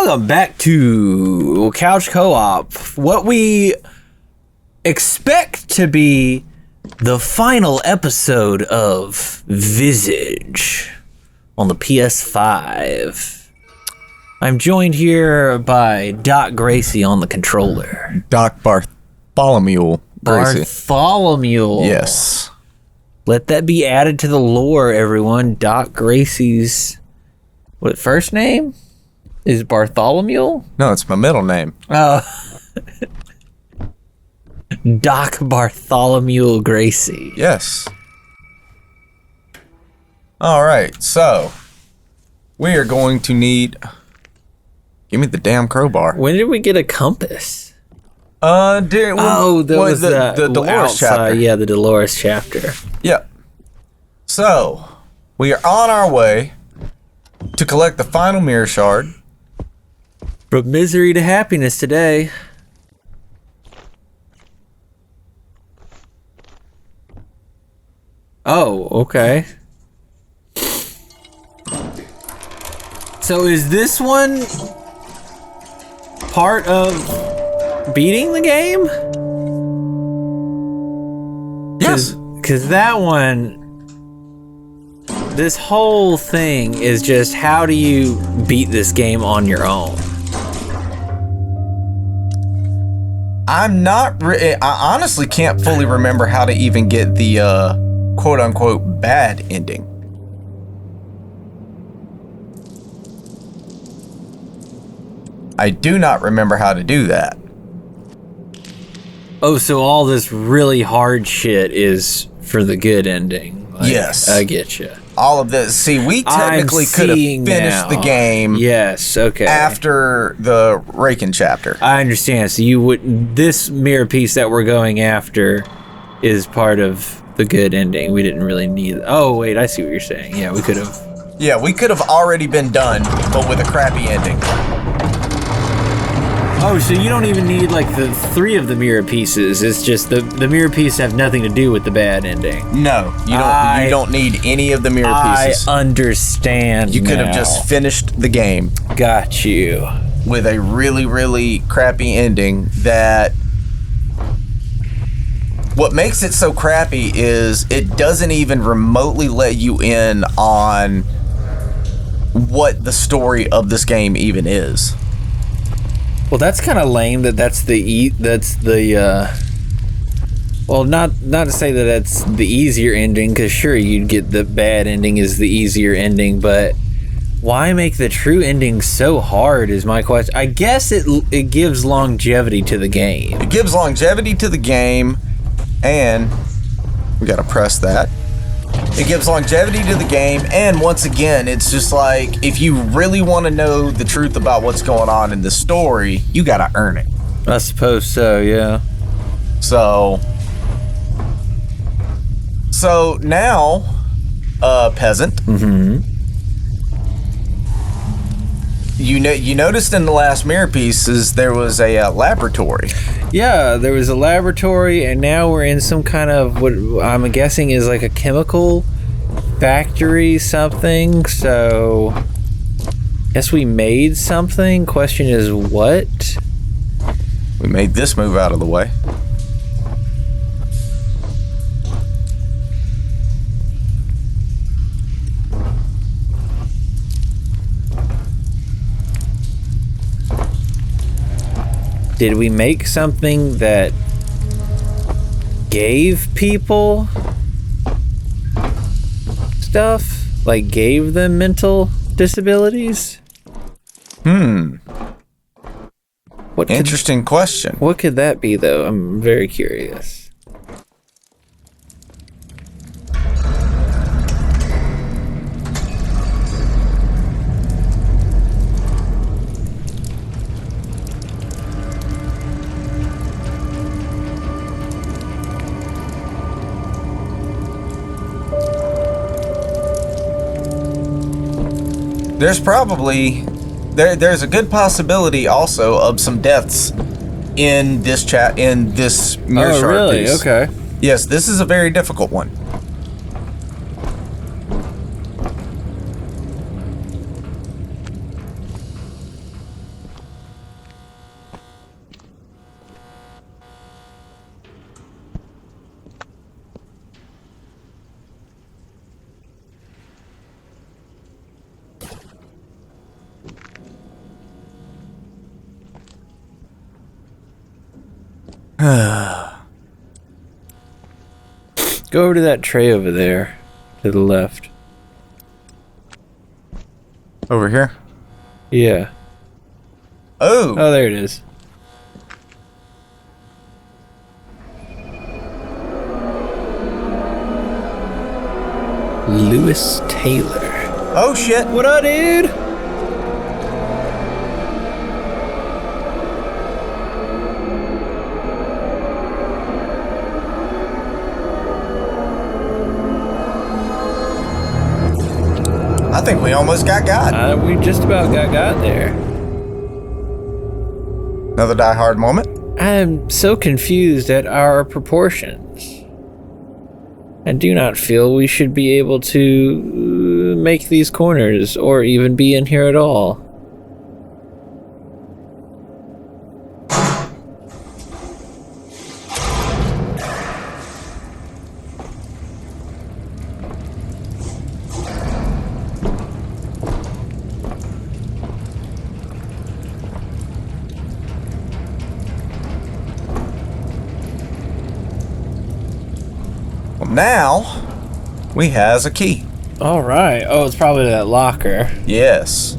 Welcome back to Couch Co-op. What we expect to be the final episode of Visage on the PS5. I'm joined here by Doc Gracie on the controller. Doc Bartholomew Gracie. Bartholomew. Yes. Let that be added to the lore, everyone. Doc Gracie's first name is Bartholomew? No, it's my middle name. Oh. Doc Bartholomew Gracie. Yes. All right, so we are going to need... Give me the damn crowbar. When did we get a compass? There was the Dolores outside, chapter. Yeah, the Dolores chapter. Yep. So, we are on our way to collect the final mirror shard. From misery to happiness today. Oh, okay. So is this one part of beating the game? Yes. Because that one, this whole thing is just how do you beat this game on your own? I honestly can't fully remember how to even get the quote-unquote bad ending. I do not remember how to do that. Oh, so all this really hard shit is for the good ending. Like, yes. I get you. All of this. See, we technically could have finished the game. Yes, okay. After the Raken chapter. I understand. So you would... This mirror piece that we're going after is part of the good ending. We didn't really need... Oh, wait, I see what you're saying. Yeah, we could have... Yeah, we could have already been done, but with a crappy ending. Oh, so you don't even need, like, the 3 of the mirror pieces. It's just the mirror pieces have nothing to do with the bad ending. No, you don't need any of the mirror pieces. I understand. You could have just finished the game. Got you. With a really, really crappy ending that... What makes it so crappy is it doesn't even remotely let you in on what the story of this game even is. Well, that's kind of lame. Well, not to say that that's the easier ending, because sure, you'd get the bad ending is the easier ending, but why make the true ending so hard is my question. I guess it gives longevity to the game. It gives longevity to the game, and we gotta press that. It gives longevity to the game, and once again, it's just like, if you really want to know the truth about what's going on in the story, you gotta earn it. I suppose so, yeah. So now, peasant. Mm-hmm. You noticed in the last mirror pieces there was a laboratory. Yeah, there was a laboratory, and now we're in some kind of what I'm guessing is like a chemical factory something. So, guess we made something. Question is what? We made this move out of the way. Did we make something that gave people stuff? Like gave them mental disabilities? Interesting question. What could that be, though? I'm very curious. There's probably there's a good possibility also of some deaths in this mirror shard really? piece. Okay. Yes, this is a very difficult one. Go over to that tray over there, to the left. Over here? Yeah. Oh! Oh, there it is. Lewis Taylor. Oh, shit! What up, dude? I think we almost got. We just about got there. Another Die Hard moment. I'm so confused at our proportions. I do not feel we should be able to make these corners or even be in here at all. Now, we has a key. All right. Oh, it's probably that locker. Yes.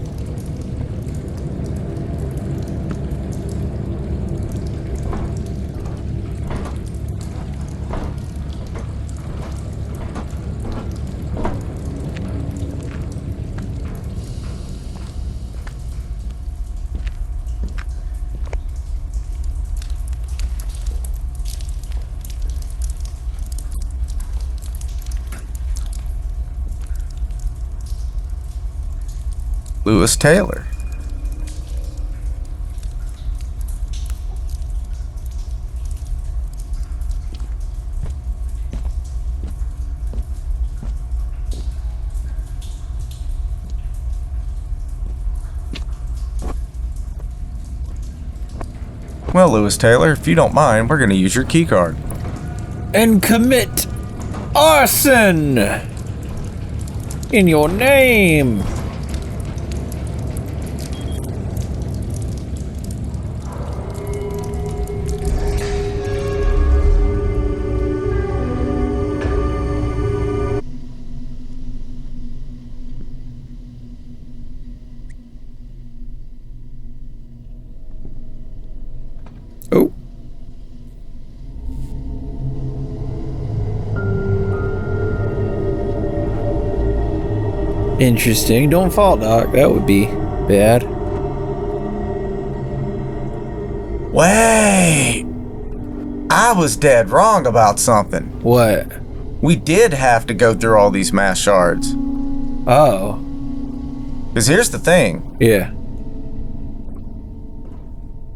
Lewis Taylor. Well, Lewis Taylor, if you don't mind, we're going to use your key card. And commit arson in your name. Oh. Interesting. Don't fall, Doc. That would be bad. Wait! I was dead wrong about something. What? We did have to go through all these mass shards. Oh. Because here's the thing. Yeah.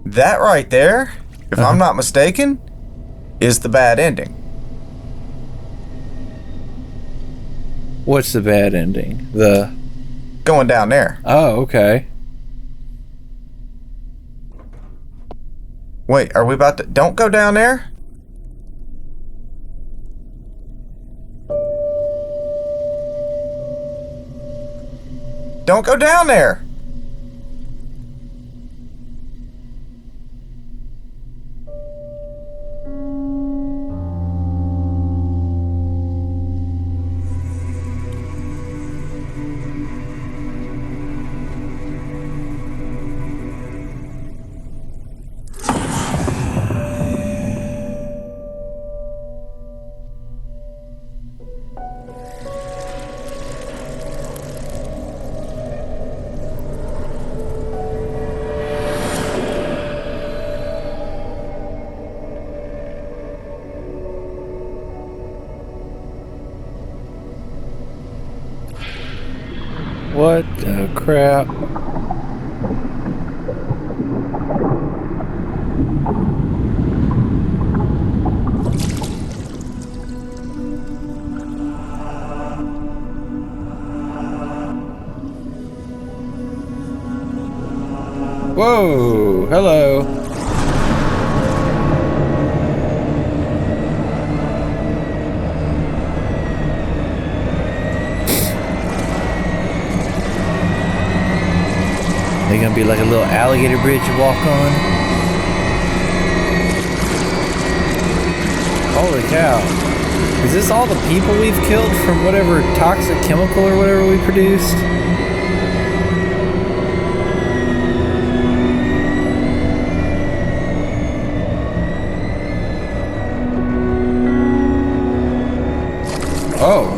That right there, if I'm not mistaken, is the bad ending. What's the bad ending? The... Going down there. Oh, okay. Wait, are we about to... Don't go down there? Don't go down there! What the crap? Whoa, hello. They're gonna be like a little alligator bridge you walk on. Holy cow. Is this all the people we've killed from whatever toxic chemical or whatever we produced? Oh.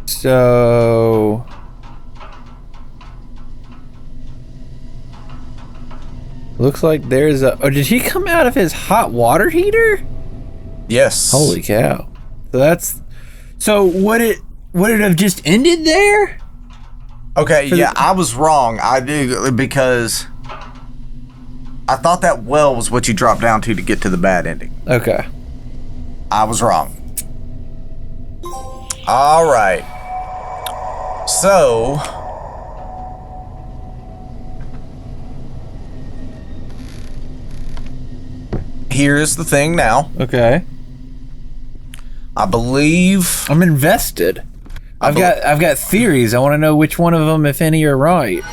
So looks like there's a. Oh, did he come out of his hot water heater? Yes. Holy cow! So that's. So would it have just ended there? Okay. Yeah, I was wrong. I did because I thought that well was what you dropped down to get to the bad ending. Okay. I was wrong. All right. So, here's the thing now. Okay. I believe I'm invested. I've got theories. I want to know which one of them, if any, are right.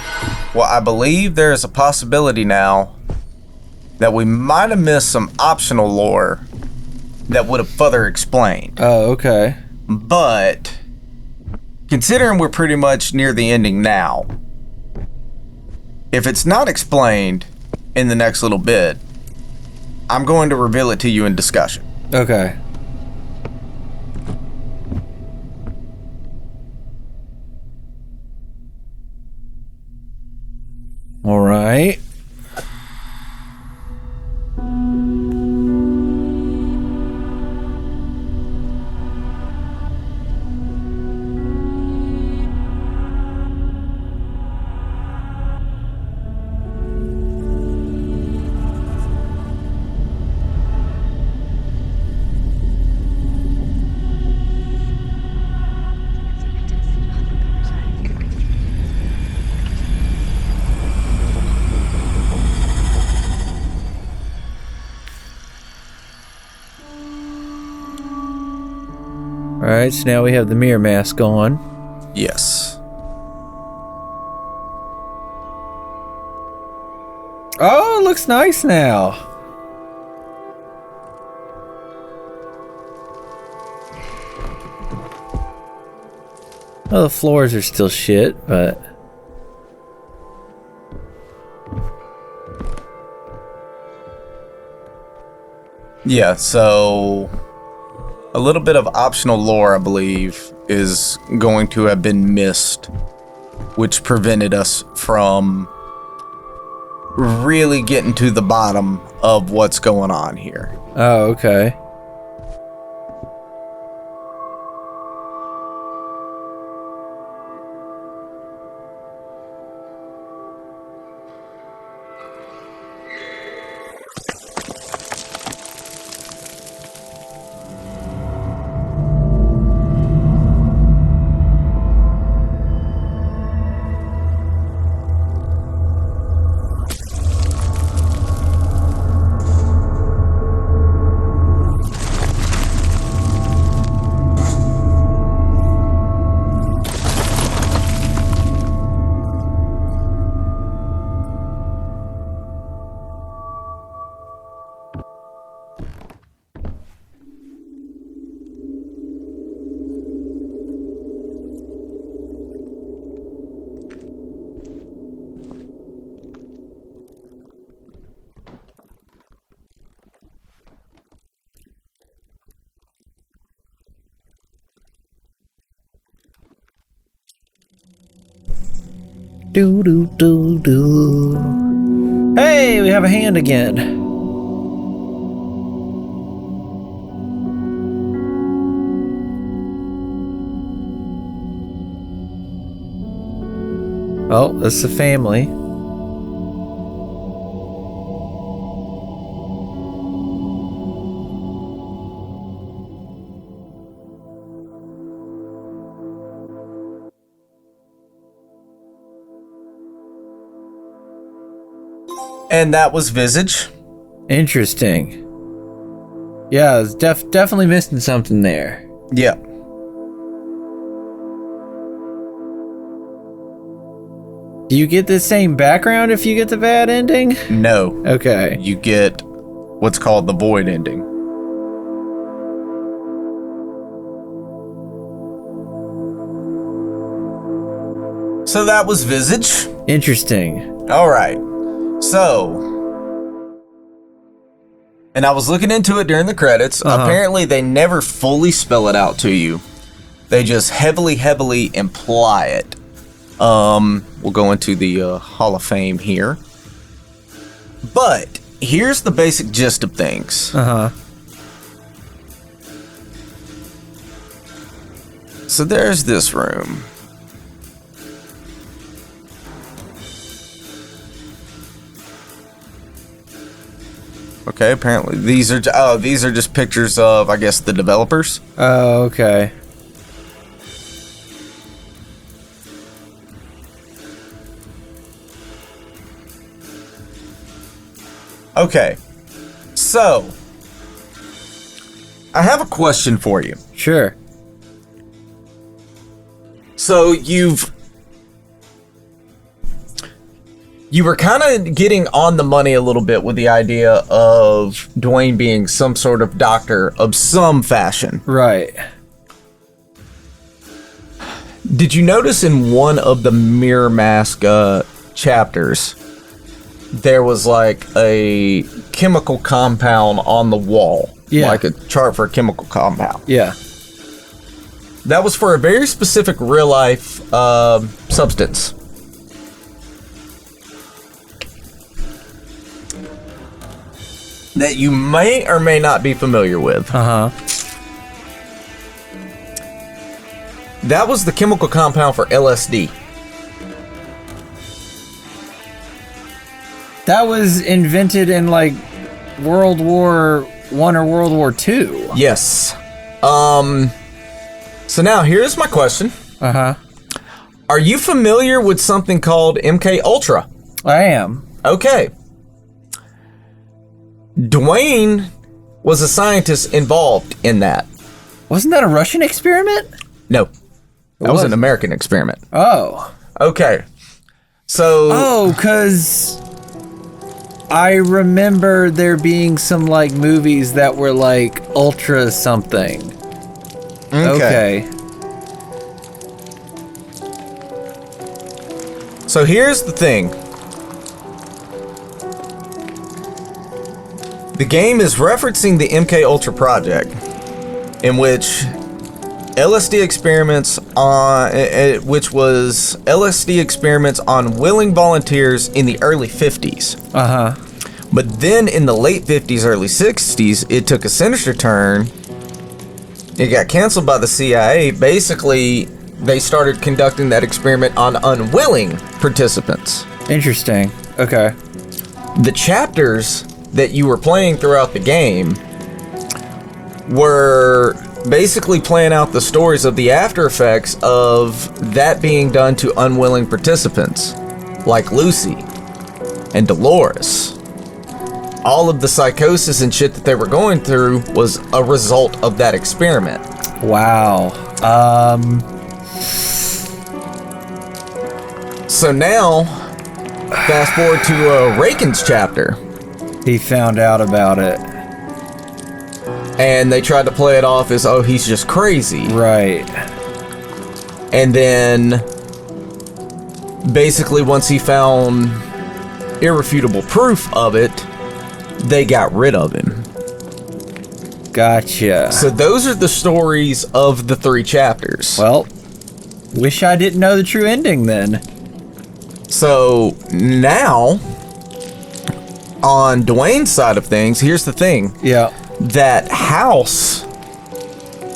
Well, I believe there is a possibility now that we might have missed some optional lore that would have further explained. Oh, okay. But considering we're pretty much near the ending now, if it's not explained in the next little bit, I'm going to reveal it to you in discussion. Okay. All right. Alright, so now we have the mirror mask on. Yes. Oh, it looks nice now. Well, the floors are still shit, but... Yeah, so a little bit of optional lore, I believe, is going to have been missed, which prevented us from really getting to the bottom of what's going on here. Oh, okay. Do do do do. Hey, we have a hand again. Oh, that's the family. And that was Visage. Interesting. Yeah, I was definitely missing something there. Yeah. Do you get the same background if you get the bad ending? No. Okay. You get what's called the void ending. So that was Visage. Interesting. All right. So, and I was looking into it during the credits. Apparently, they never fully spell it out to you. They just heavily imply it. We'll go into the Hall of Fame here. But here's the basic gist of things. So there's this room. Okay, apparently these are just pictures of, I guess, the developers. Oh, okay. Okay, so I have a question for you. Sure. So you were kind of getting on the money a little bit with the idea of Dwayne being some sort of doctor of some fashion. Right. Did you notice in one of the Mirror Mask chapters, there was like a chemical compound on the wall? Yeah. Like a chart for a chemical compound. Yeah. That was for a very specific real life substance. That you may or may not be familiar with. That was the chemical compound for LSD. That was invented in like World War I or World War II. Yes. So now here's my question. Are you familiar with something called MK Ultra? I am. Okay. Dwayne was a scientist involved in that. Wasn't that a Russian experiment? No. That was an American experiment. Oh. Okay. So... Oh, because I remember there being some like movies that were like Ultra something. Okay. So here's the thing. The game is referencing the MK Ultra project, in which LSD experiments on willing volunteers in the early 50s. But then in the late 50s, early 60s, it took a sinister turn. It got canceled by the CIA. Basically, they started conducting that experiment on unwilling participants. Interesting. Okay. The chapters that you were playing throughout the game were basically playing out the stories of the after effects of that being done to unwilling participants, like Lucy and Dolores. All of the psychosis and shit that they were going through was a result of that experiment. Wow. So now, fast forward to Raken's chapter. He found out about it. And they tried to play it off as, oh, he's just crazy. Right. And then, basically, once he found irrefutable proof of it, they got rid of him. Gotcha. So those are the stories of the 3 chapters. Well, wish I didn't know the true ending then. So now, on Dwayne's side of things, here's the thing. Yeah. That house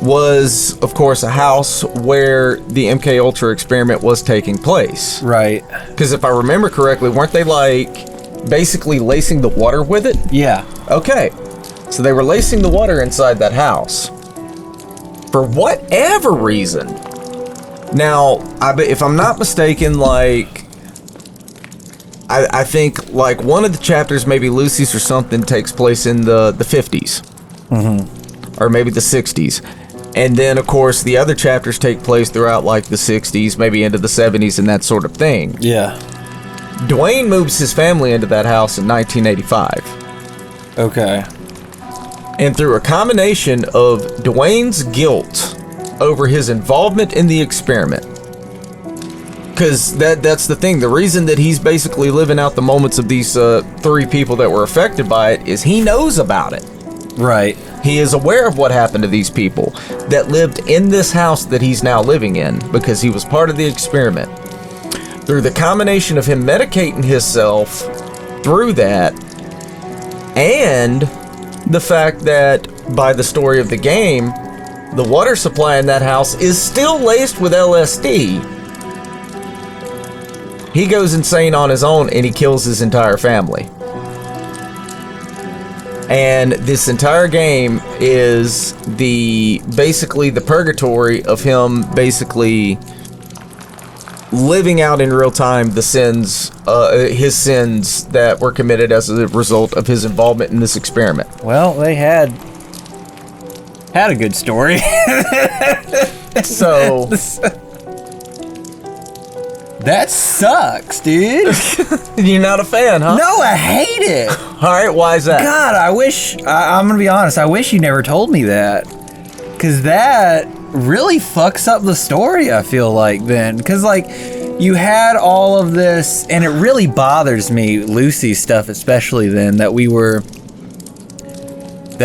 was, of course, a house where the MK Ultra experiment was taking place. Right. Because if I remember correctly, weren't they like basically lacing the water with it? Yeah. Okay. So they were lacing the water inside that house. For whatever reason. Now, if I'm not mistaken, like I think like one of the chapters, maybe Lucy's or something, takes place in the 50s. Or maybe the 60s. And then, of course, the other chapters take place throughout like the 60s, maybe into the 70s and that sort of thing. Yeah. Dwayne moves his family into that house in 1985. Okay. And through a combination of Dwayne's guilt over his involvement in the experiment, because that's the thing, the reason that he's basically living out the moments of these 3 people that were affected by it is he knows about it. Right. He is aware of what happened to these people that lived in this house that he's now living in because he was part of the experiment. Through the combination of him medicating himself through that, and the fact that by the story of the game, the water supply in that house is still laced with LSD. He goes insane on his own and he kills his entire family. And this entire game is basically the purgatory of him basically living out in real time the sins, his sins that were committed as a result of his involvement in this experiment. Well, they had a good story. So that sucks, dude. you're not a fan, huh? No, I hate it. All right, why is that? God, I'm gonna be honest, I wish you never told me that. Cause that really fucks up the story, I feel like then. Cause like, you had all of this, and it really bothers me, Lucy's stuff especially then, that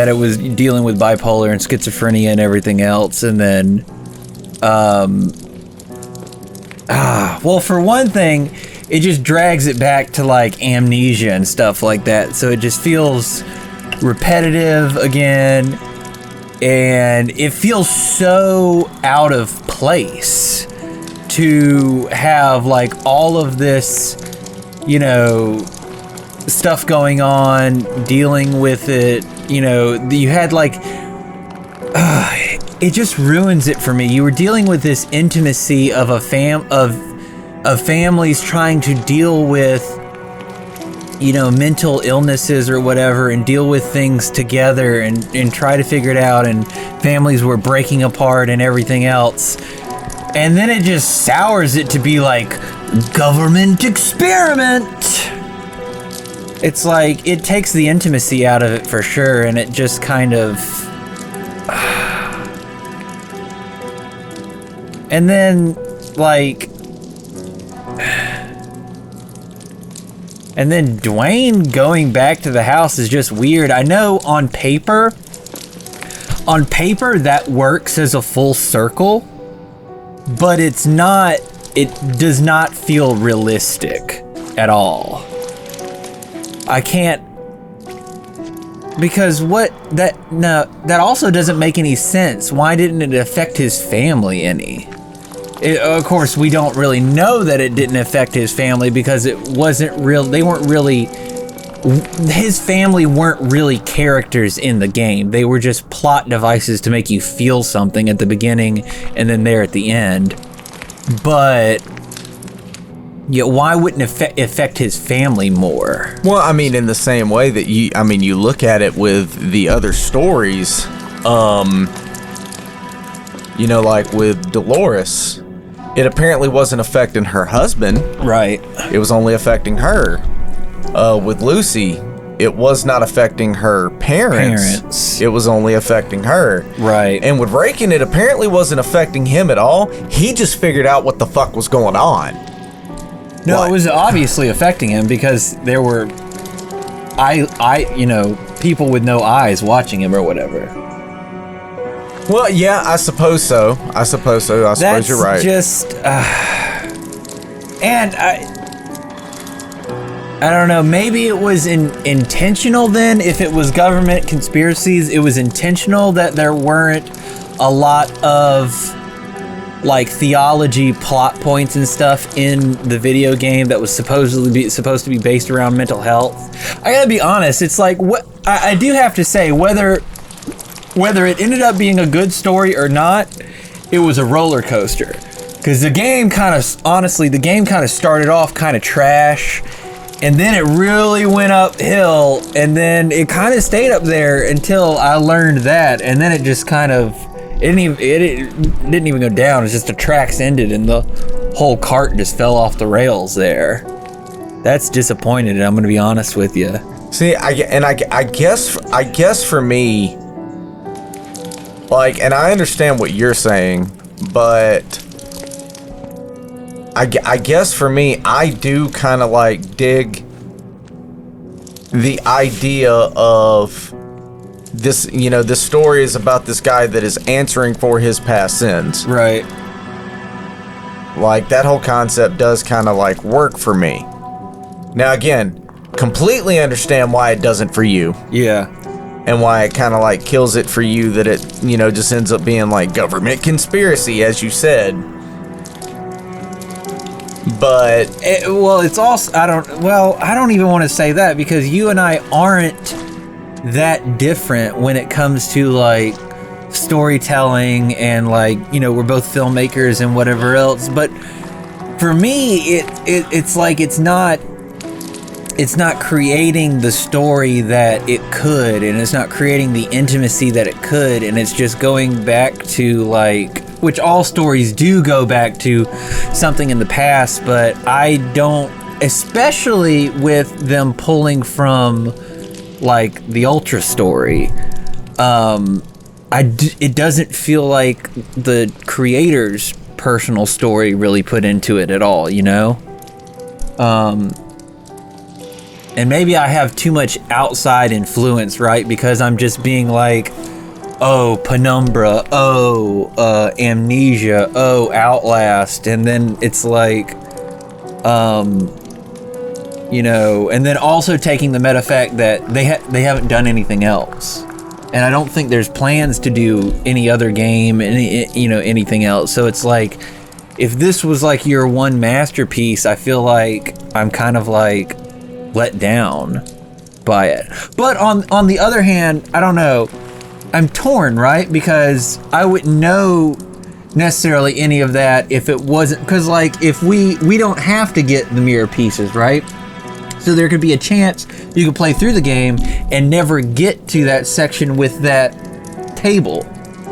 it was dealing with bipolar and schizophrenia and everything else, and then, well, for one thing, it just drags it back to like amnesia and stuff like that. So it just feels repetitive again, and it feels so out of place to have like all of this, you know, stuff going on, dealing with it. You know, you had like, it just ruins it for me. You were dealing with this intimacy of of families trying to deal with, you know, mental illnesses or whatever, and deal with things together and try to figure it out, and families were breaking apart and everything else. And then it just sours it to be like government experiment. It's like, it takes the intimacy out of it for sure, and it just kind of... And then, like... And then Dwayne going back to the house is just weird. I know on paper that works as a full circle, but it does not feel realistic at all. I can't, because that also doesn't make any sense. Why didn't it affect his family any? Of course, we don't really know that it didn't affect his family because it wasn't real. His family weren't really characters in the game. They were just plot devices to make you feel something at the beginning and then there at the end. But yeah, why wouldn't it affect his family more? Well, I mean, in the same way that you look at it with the other stories, you know, like with Dolores, it apparently wasn't affecting her husband. Right. It was only affecting her. With Lucy, it was not affecting her parents. It was only affecting her. Right. And with Raken, it apparently wasn't affecting him at all. He just figured out what the fuck was going on. No, What? it was obviously affecting him because there were, people with no eyes watching him or whatever. Well, yeah, I suppose so. I suppose you're right. That's just, and I don't know, maybe it was intentional then. If it was government conspiracies, it was intentional that there weren't a lot of like theology plot points and stuff in the video game that was supposed to be based around mental health. I gotta be honest, it's like, what I do have to say, whether it ended up being a good story or not, it was a roller coaster. Because the game kind of started off kind of trash, And then it really went uphill, and then it kind of stayed up there until I learned that, and then it just kind of, it didn't even go down. It's just the tracks ended and the whole cart just fell off the rails there. That's disappointing, I'm gonna be honest with you. See, I guess for me, like, and I understand what you're saying, but I guess for me, I do kind of like dig the idea of this, you know, this story is about this guy that is answering for his past sins. Right. Like, that whole concept does kind of like work for me. Now, again, completely understand why it doesn't for you. Yeah. And why it kind of like kills it for you, that it, you know, just ends up being like government conspiracy, as you said. But it's also, I don't even want to say that, because you and I aren't that different when it comes to like storytelling, and like, you know, we're both filmmakers and whatever else. But for me, it's like it's not creating the story that it could, and it's not creating the intimacy that it could, and it's just going back to, like, which all stories do go back to something in the past, but I don't, especially with them pulling from like the Ultra story, it doesn't feel like the creator's personal story really put into it at all, you know? And maybe I have too much outside influence, right? Because I'm just being like, oh, Penumbra, oh, Amnesia, oh, Outlast, and then it's like, you know, and then also taking the meta fact that they haven't done anything else, and I don't think there's plans to do any other game, anything else. So it's like, if this was like your one masterpiece, I feel like I'm kind of like let down by it. But on the other hand, I don't know, I'm torn, right? Because I wouldn't know necessarily any of that if it wasn't, because like, if we don't have to get the mirror pieces, right? So there could be a chance you could play through the game and never get to that section with that table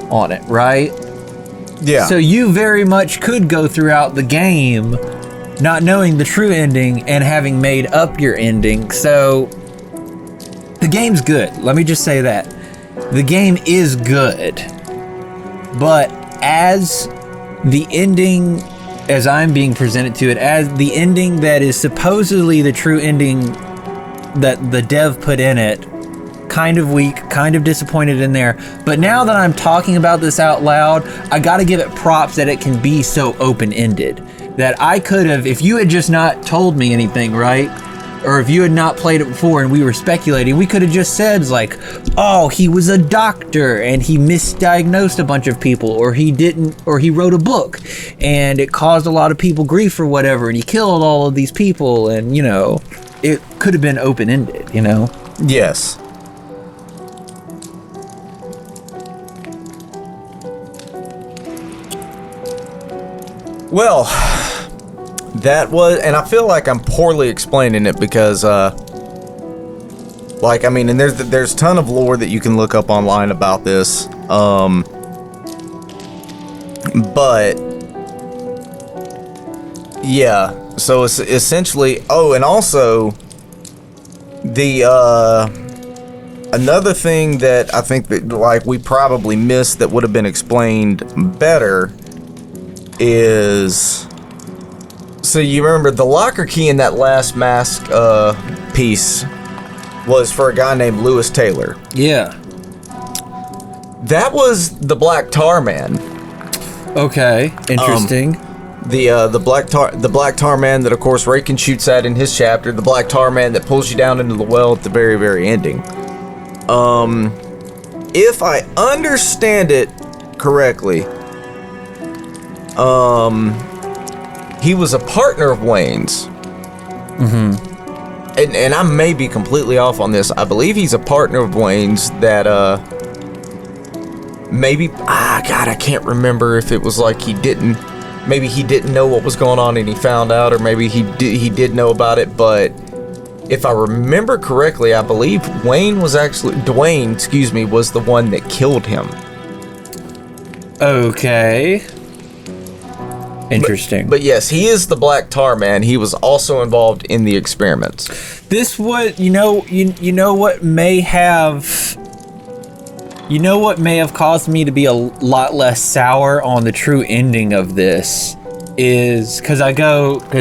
on it, right? Yeah. So you very much could go throughout the game not knowing the true ending and having made up your ending. So the game's good. Let me just say that. The game is good. But as the ending, as I'm being presented to it, as the ending that is supposedly the true ending that the dev put in it, kind of weak, kind of disappointed in there. But now that I'm talking about this out loud, I gotta give it props that it can be so open-ended. That I could have, if you had just not told me anything, right? Or if you had not played it before and we were speculating, we could have just said, like, oh, he was a doctor and he misdiagnosed a bunch of people, or he didn't, or he wrote a book and it caused a lot of people grief or whatever, and he killed all of these people, and, you know, it could have been open-ended, you know? Yes. Well, that was, and I feel like I'm poorly explaining it because, like, I mean, and there's a ton of lore that you can look up online about this, but, yeah, so it's essentially, oh, and also, another thing that I think that, like, we probably missed that would have been explained better is, so you remember the locker key in that last mask piece was for a guy named Lewis Taylor. Yeah. That was the Black Tar Man. Okay, interesting. The Black Tar Man that, of course, Raken shoots at in his chapter. The Black Tar Man that pulls you down into the well at the very, very ending. If I understand it correctly, he was a partner of Wayne's. Mm-hmm. And I may be completely off on this. I believe he's a partner of Wayne's that, God, I can't remember if it was like maybe he didn't know what was going on and he found out, or maybe he did know about it, but if I remember correctly, I believe Dwayne, was the one that killed him. Okay. Interesting. But yes, he is the Black Tar Man. He was also involved in the experiments. This would, you know what may have caused me to be a lot less sour on the true ending of this is because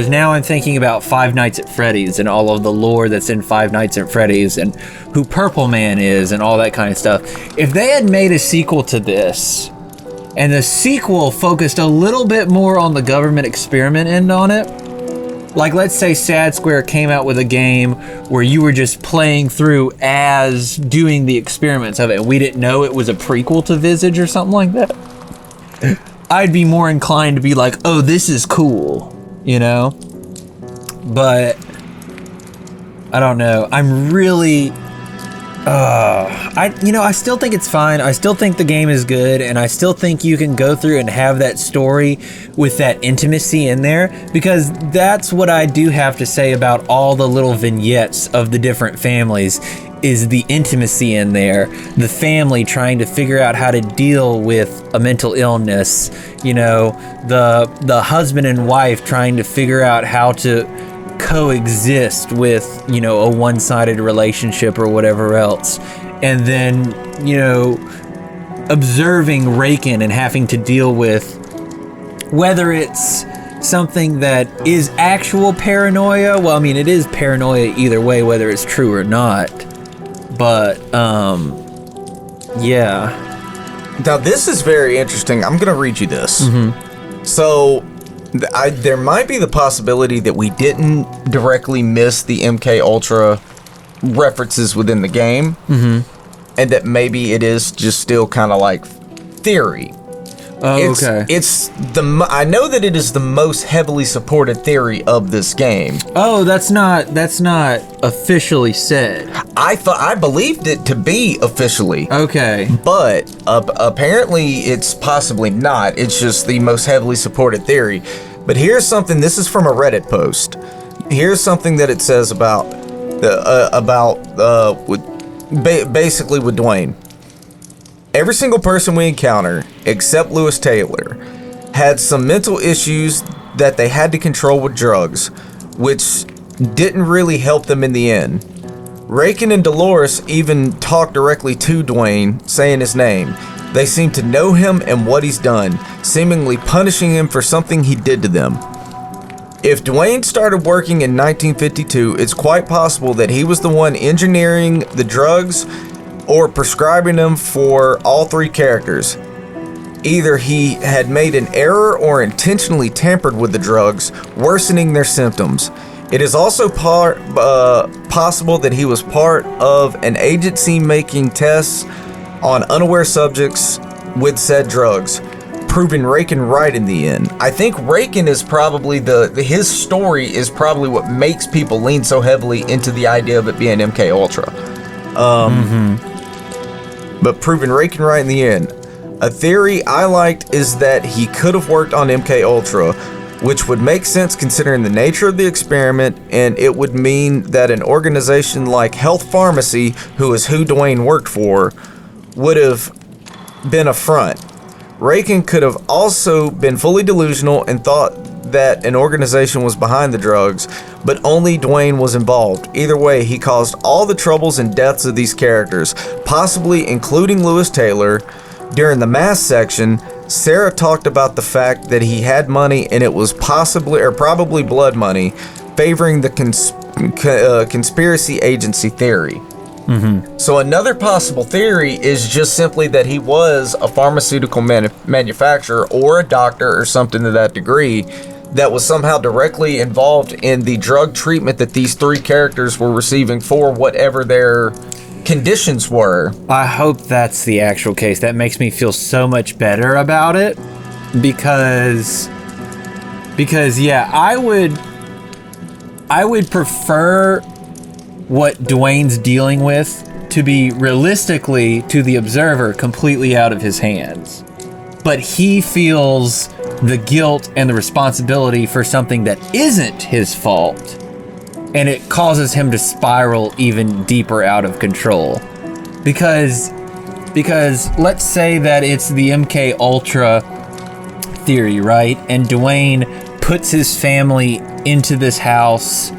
now I'm thinking about Five Nights at Freddy's and all of the lore that's in Five Nights at Freddy's and who Purple Man is and all that kind of stuff. If they had made a sequel to this, and the sequel focused a little bit more on the government experiment end on it, like let's say Sad Square came out with a game where you were just playing through as doing the experiments of it, and we didn't know it was a prequel to Visage or something like that, I'd be more inclined to be like, oh, this is cool, you know? But I don't know. I'm really... I still think it's fine. I still think the game is good, and I still think you can go through and have that story with that intimacy in there, because that's what I do have to say about all the little vignettes of the different families is the intimacy in there, the family trying to figure out how to deal with a mental illness, you know, the husband and wife trying to figure out how to coexist with, you know, a one-sided relationship or whatever else, and then, you know, observing Raken and having to deal with whether it's something that is actual paranoia. Well, I mean, it is paranoia either way, whether it's true or not, but yeah. Now this is very interesting. I'm gonna read you this. So there might be the possibility that we didn't directly miss the MK Ultra references within the game, and that maybe it is just still kind of like theory. Oh, okay. I know that it is the most heavily supported theory of this game. Oh, that's not officially said. I believed it to be officially. Okay. But apparently it's possibly not. It's just the most heavily supported theory. But here's something. This is from a Reddit post. Here's something that it says basically with Dwayne. Every single person we encounter, except Lewis Taylor, had some mental issues that they had to control with drugs, which didn't really help them in the end. Raken and Dolores even talked directly to Dwayne, saying his name. They seem to know him and what he's done, seemingly punishing him for something he did to them. If Dwayne started working in 1952, it's quite possible that he was the one engineering the drugs or prescribing them for all three characters. Either he had made an error or intentionally tampered with the drugs, worsening their symptoms. It is also possible that he was part of an agency making tests on unaware subjects with said drugs, proving Raken right in the end. I think Raken is probably his story is probably what makes people lean so heavily into the idea of it being MK Ultra. But proving Raken right in the end. A theory I liked is that he could have worked on MK Ultra, which would make sense considering the nature of the experiment, and it would mean that an organization like Health Pharmacy, who is who Dwayne worked for, would have been a front. Raken could have also been fully delusional and thought that an organization was behind the drugs, but only Dwayne was involved. Either way, he caused all the troubles and deaths of these characters, possibly including Lewis Taylor. During the mass section, Sarah talked about the fact that he had money and it was probably blood money, favoring the conspiracy agency theory. So another possible theory is just simply that he was a pharmaceutical manufacturer or a doctor or something to that degree that was somehow directly involved in the drug treatment that these three characters were receiving for whatever their conditions were. I hope that's the actual case. That makes me feel so much better about it because yeah, I would prefer what Dwayne's dealing with to be realistically to the observer completely out of his hands. But he feels the guilt and the responsibility for something that isn't his fault. and it causes him to spiral even deeper out of control. Because let's say that it's the MK Ultra theory, right? And Dwayne puts his family into this house,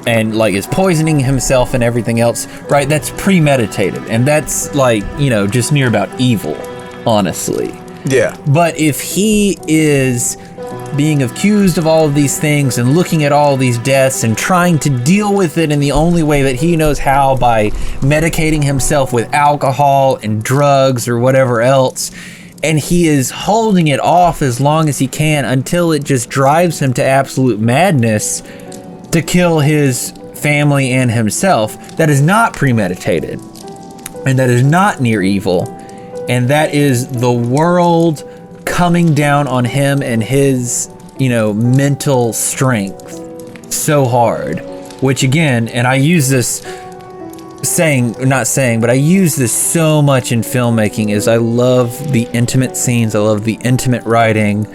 and like is poisoning himself and everything else, right? That's premeditated, and that's like, you know, just near about evil, honestly. Yeah. But if he is being accused of all of these things and looking at all these deaths and trying to deal with it in the only way that he knows how, by medicating himself with alcohol and drugs or whatever else, and he is holding it off as long as he can until it just drives him to absolute madness to kill his family and himself, that is not premeditated, and that is not near evil, and that is the world coming down on him and his, you know, mental strength so hard. Which again, and I use this but I use this so much in filmmaking, is I love the intimate scenes, I love the intimate writing,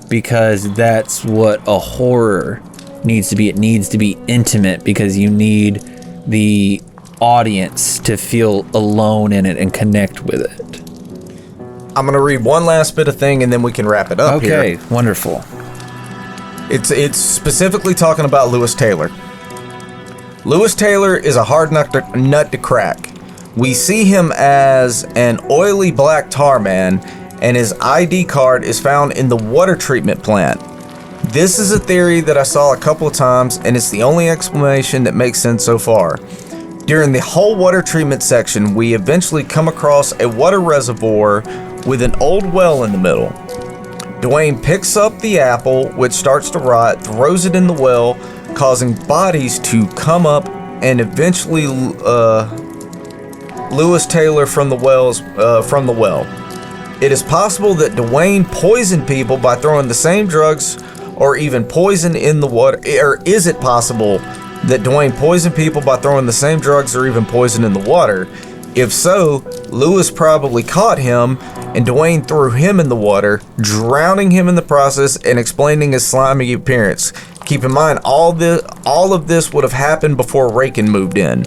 because that's what a horror needs to be. It needs to be intimate, because you need the audience to feel alone in it and connect with it. I'm going to read one last bit of thing and then we can wrap it up here. Okay, wonderful. It's specifically talking about Lewis Taylor. Lewis Taylor is a hard nut to crack. We see him as an oily black tar man, and his ID card is found in the water treatment plant. This is a theory that I saw a couple of times, and it's the only explanation that makes sense so far. During the whole water treatment section, we eventually come across a water reservoir with an old well in the middle. Dwayne picks up the apple, which starts to rot, throws it in the well, causing bodies to come up, and eventually Lewis Taylor from the well. It is possible that Dwayne poisoned people by throwing the same drugs or even poison in the water. Or is it possible that Dwayne poisoned people by throwing the same drugs or even poison in the water? If so, Lewis probably caught him, and Dwayne threw him in the water, drowning him in the process and explaining his slimy appearance. Keep in mind, all of this would have happened before Rakin moved in.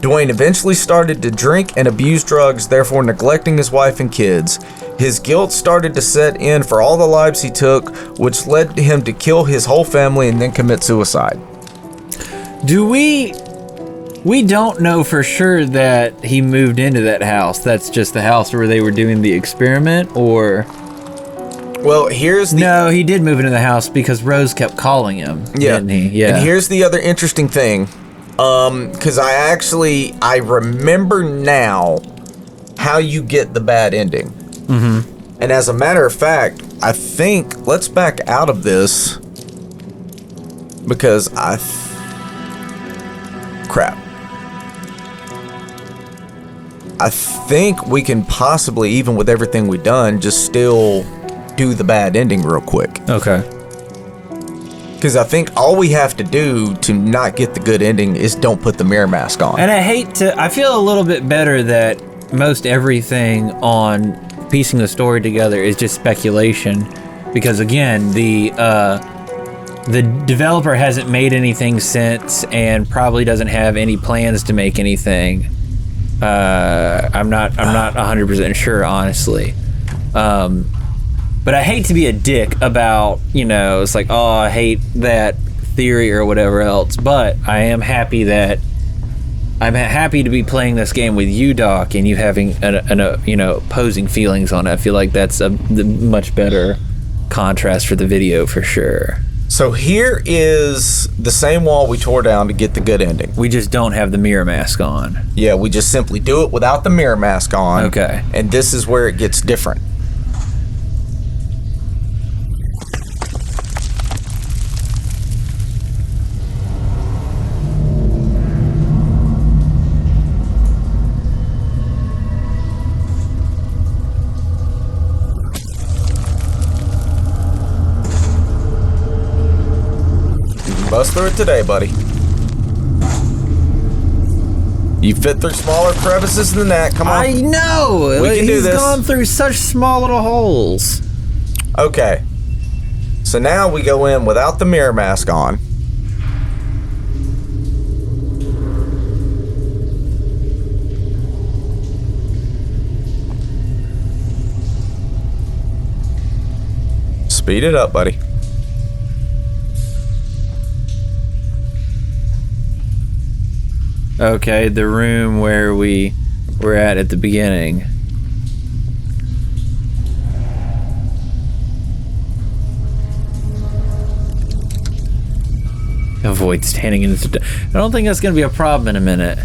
Dwayne eventually started to drink and abuse drugs, therefore neglecting his wife and kids. His guilt started to set in for all the lives he took, which led him to kill his whole family and then commit suicide. We don't know for sure that he moved into that house. That's just the house where they were doing the experiment, or... Well, No, he did move into the house because Rose kept calling him, didn't he? Yeah. And here's the other interesting thing. Because I remember now how you get the bad ending. Mm-hmm. And as a matter of fact, I think, let's back out of this, because crap. I think we can possibly, even with everything we've done, just still do the bad ending real quick. Okay. Because I think all we have to do to not get the good ending is don't put the mirror mask on. And I feel a little bit better that most everything on piecing the story together is just speculation. Because again, the developer hasn't made anything since and probably doesn't have any plans to make anything. I'm not 100% sure, honestly. But I hate to be a dick about, it's like, oh, I hate that theory or whatever else. But I am happy to be playing this game with you, Doc, and you having opposing feelings on it. I feel like that's a much better contrast for the video for sure. So here is the same wall we tore down to get the good ending. We just don't have the mirror mask on. Yeah, we just simply do it without the mirror mask on. Okay. And this is where it gets different. Bust through it today, buddy. You fit through smaller crevices than that. Come on. I know. We can do this. He's gone through such small little holes. Okay. So now we go in without the mirror mask on. Speed it up, buddy. Okay, the room where we were at the beginning. Avoid standing in the... I don't think that's going to be a problem in a minute.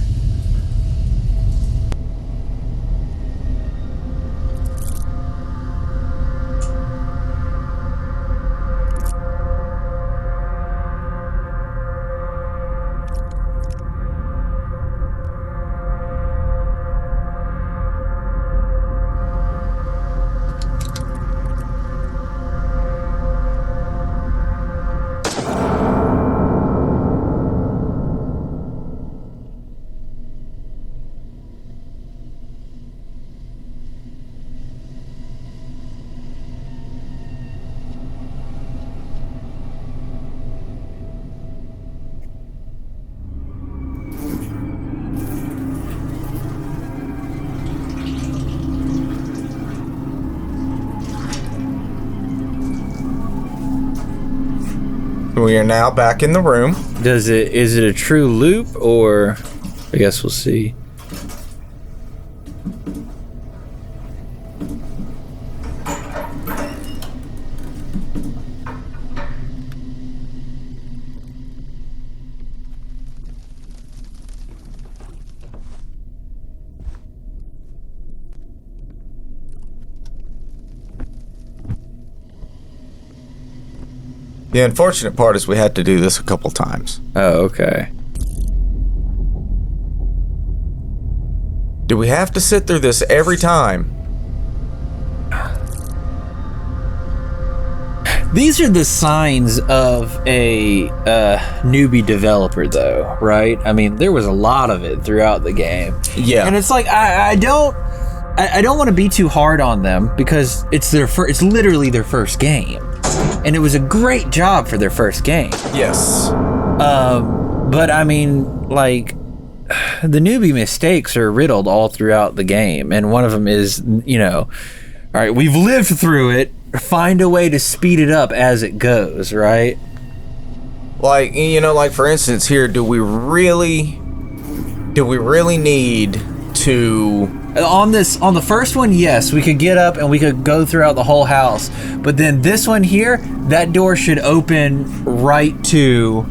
We are now back in the room. Is it a true loop, or I guess we'll see. The unfortunate part is we had to do this a couple times. Oh, okay. Do we have to sit through this every time? These are the signs of a newbie developer, though, right? I mean, there was a lot of it throughout the game. Yeah. And it's like, I don't want to be too hard on them, because it's it's literally their first game. And it was a great job for their first game. Yes. But I mean, like, the newbie mistakes are riddled all throughout the game. And one of them is, you know, all right, we've lived through it. Find a way to speed it up as it goes, right? Like, you know, like for instance here, do we really need to... On the first one, yes, we could get up and we could go throughout the whole house. But then this one here, that door should open right to,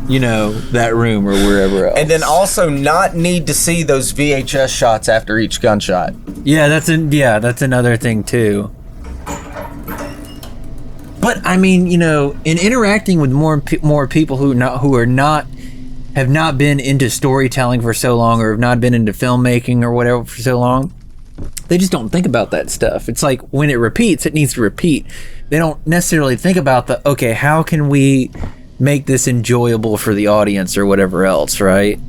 you know, that room or wherever else. And then also not need to see those VHS shots after each gunshot. Yeah, that's another thing too. But I mean, you know, in interacting with more people who have not been into storytelling for so long, or have not been into filmmaking or whatever for so long, they just don't think about that stuff. It's like, when it repeats, it needs to repeat. They don't necessarily think about okay, how can we make this enjoyable for the audience or whatever else, right?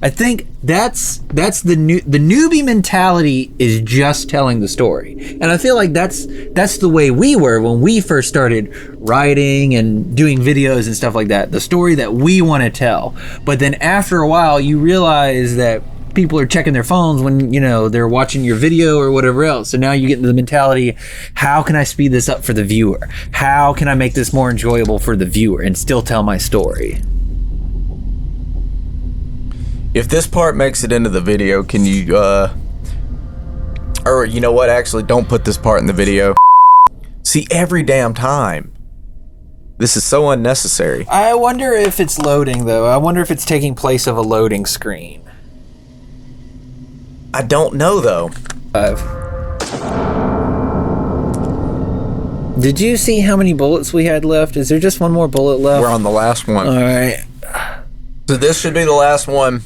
I think that's the newbie mentality is just telling the story. And I feel like that's the way we were when we first started writing and doing videos and stuff like that. The story that we want to tell. But then after a while, you realize that people are checking their phones when, you know, they're watching your video or whatever else. So now you get into the mentality, how can I speed this up for the viewer? How can I make this more enjoyable for the viewer and still tell my story? If this part makes it into the video, can you, or you know what, actually, don't put this part in the video. See, every damn time. This is so unnecessary. I wonder if it's loading, though. I wonder if it's taking place of a loading screen. I don't know, though. Did you see how many bullets we had left? Is there just one more bullet left? We're on the last one. All right. So this should be the last one.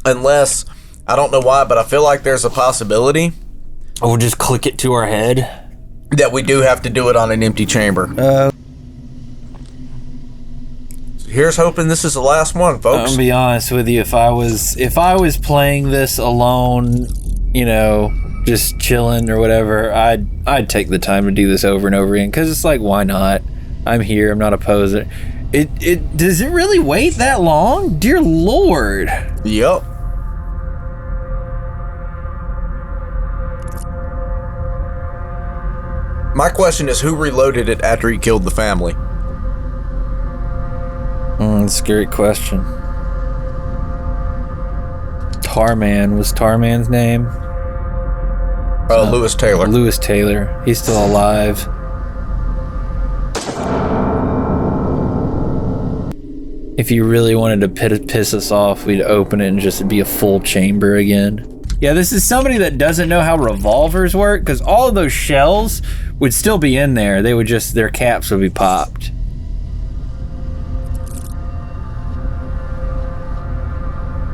Unless, I don't know why, but I feel like there's a possibility. We'll just click it to our head. That we do have to do it on an empty chamber. So here's hoping this is the last one, folks. I'll be honest with you. If I was playing this alone, you know, just chilling or whatever, I'd take the time to do this over and over again, because it's like, why not? I'm here. I'm not opposed. It does it really wait that long? Dear Lord. Yep. My question is, who reloaded it after he killed the family? That's a great question. Tarman was Tarman's name. Lewis Taylor. Lewis Taylor. He's still alive. If you really wanted to piss us off, we'd open it and just be a full chamber again. Yeah, this is somebody that doesn't know how revolvers work, because all of those shells would still be in there. They would just, their caps would be popped.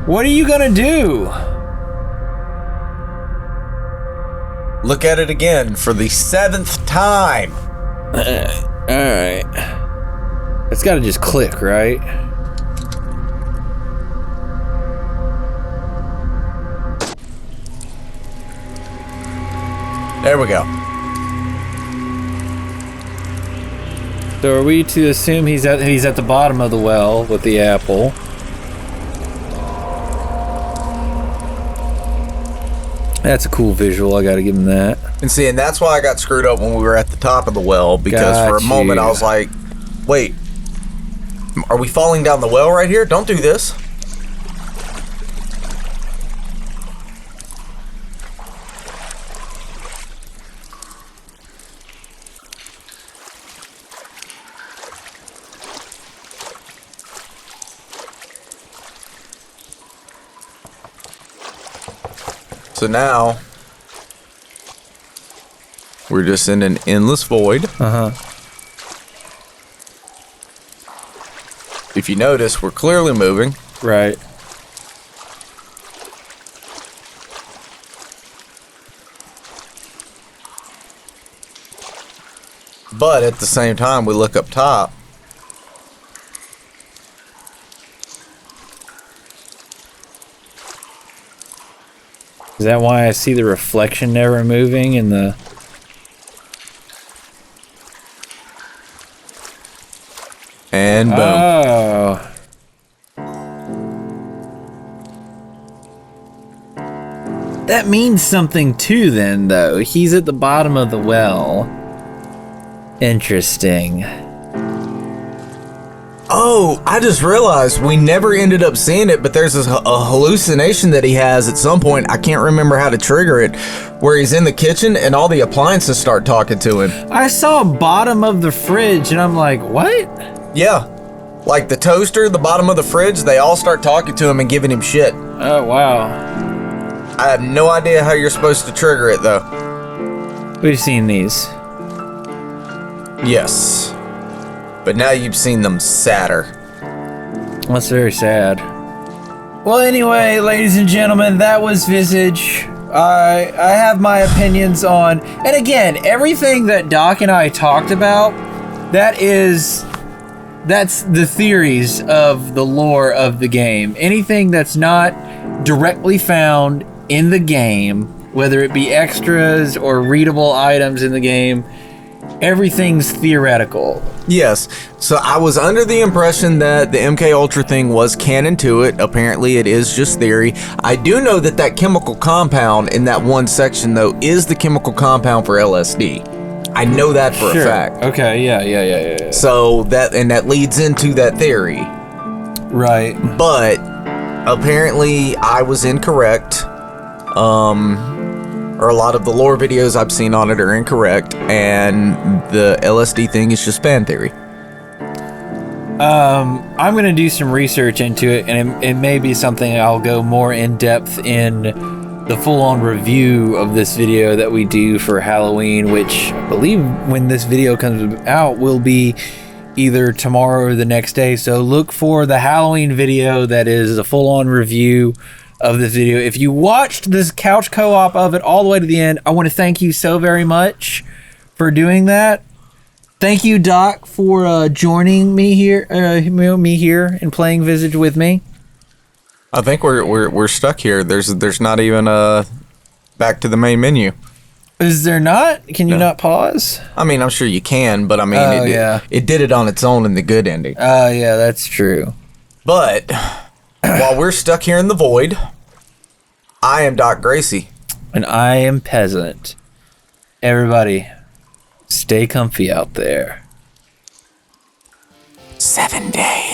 What are you gonna do? Look at it again for the 7th time. Alright. It's gotta just click, right? There we go. So are we to assume he's at the bottom of the well with the apple? That's a cool visual. I gotta give him that. And see, and that's why I got screwed up when we were at the top of the well, because for a moment I was like, wait, are we falling down the well right here? Don't do this. So now we're just in an endless void. If you notice, we're clearly moving. Right. But at the same time, we look up top. Is that why I see the reflection never moving in the... And boom. Oh. That means something too then, though. He's at the bottom of the well. Interesting. Oh, I just realized we never ended up seeing it, but there's a hallucination that he has at some point. I can't remember how to trigger it, where he's in the kitchen and all the appliances start talking to him. I saw bottom of the fridge and I'm like, what? Yeah. Like the toaster, the bottom of the fridge, they all start talking to him and giving him shit. Oh, wow. I have no idea how you're supposed to trigger it, though. We've seen these. Yes. But now you've seen them sadder. That's very sad. Well, anyway, ladies and gentlemen, that was Visage. I have my opinions on... And again, everything that Doc and I talked about, that's the theories of the lore of the game. Anything that's not directly found in the game, whether it be extras or readable items in the game, everything's theoretical. Yes. So I was under the impression that the MK Ultra thing was canon to it. Apparently it is just theory. I do know that that chemical compound in that one section, though, is the chemical compound for LSD. I know that for a fact. Okay, yeah. So that leads into that theory. Right. But apparently I was incorrect. Or a lot of the lore videos I've seen on it are incorrect, and the LSD thing is just fan theory. I'm gonna do some research into it, and it may be something I'll go more in depth in the full-on review of this video that we do for Halloween, which I believe when this video comes out will be either tomorrow or the next day. So look for the Halloween video that is a full-on review of this video. If you watched this couch co-op of it all the way to the end, I want to thank you so very much for doing that. Thank you, Doc, for joining me here, and playing Visage with me. I think we're stuck here. There's not even a back to the main menu. Is there not? Can you not pause? I mean, I'm sure you can, but I mean, it did it on its own in the good ending. Oh, yeah, that's true. But while we're stuck here in the void, I am Doc Gracie. And I am Peasant. Everybody, Stay comfy out there. 7 days.